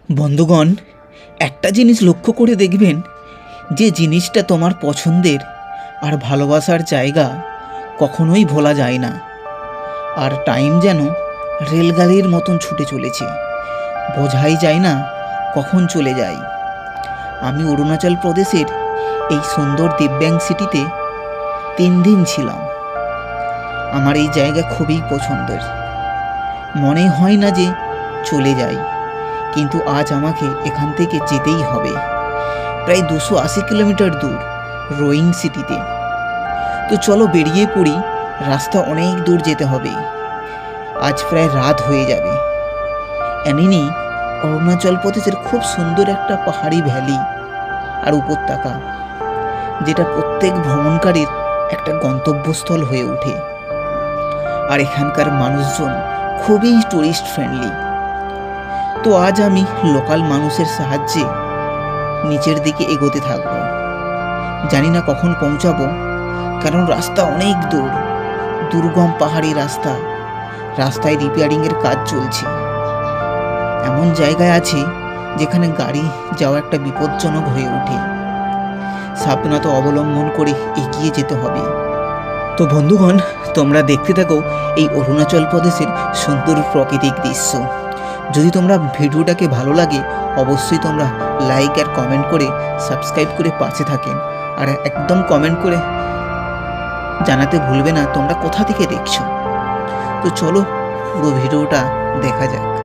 বন্ধুগণ, একটা জিনিস লক্ষ্য করে দেখবেন, যে জিনিসটা তোমার পছন্দের আর ভালোবাসার জায়গা কখনোই ভোলা যায় না। আর টাইম যেন রেলগাড়ির মতন ছুটে চলেছে, বোঝাই যায় না কখন চলে যায়। আমি অরুণাচল প্রদেশের এই সুন্দর দিব্যাং সিটিতে 3 দিন ছিলাম। আমার এই জায়গা খুবই পছন্দের, মনে হয় না যে চলে যাই, কিন্তু আজ আমাকে এখান থেকে যেতেই হবে। প্রায় 280 কিলোমিটার দূর রোয়িং সিটিতে। তো চলো বেরিয়ে পড়ি, রাস্তা অনেক দূর যেতে হবে, আজ প্রায় রাত হয়ে যাবে। এনিনি অরুণাচল প্রদেশের খুব সুন্দর একটা পাহাড়ি ভ্যালি আর উপত্যকা, যেটা প্রত্যেক ভ্রমণকারীর একটা গন্তব্যস্থল হয়ে ওঠে। আর এখানকার মানুষজন খুবই টুরিস্ট ফ্রেন্ডলি। তো আজ আমি লোকাল মানুষের সাহায্যে নিচের দিকে এগোতে থাকব। জানি না কখন পৌঁছাবো, কারণ রাস্তা অনেক দূর, দুর্গম পাহাড়ি রাস্তা, রাস্তায় রিপেয়ারিংয়ের কাজ চলছে। এমন জায়গায় আছে যেখানে গাড়ি যাওয়া একটা বিপজ্জনক হয়ে ওঠে। সাবধানতা অবলম্বন করে এগিয়ে যেতে হবে। তো বন্ধুগণ, তোমরা দেখতে থাকো এই অরুণাচল প্রদেশের সুন্দর প্রাকৃতিক দৃশ্য। যদি তোমরা ভিডিওটাকে ভালো লাগে, অবশ্যই তোমরা লাইক আর কমেন্ট করে সাবস্ক্রাইব করে পাশে থাকেন। আর একদম কমেন্ট করে জানাতে ভুলবে না তোমরা কোথা থেকে দেখছো। তো চলো পুরো ভিডিওটা দেখা যাক।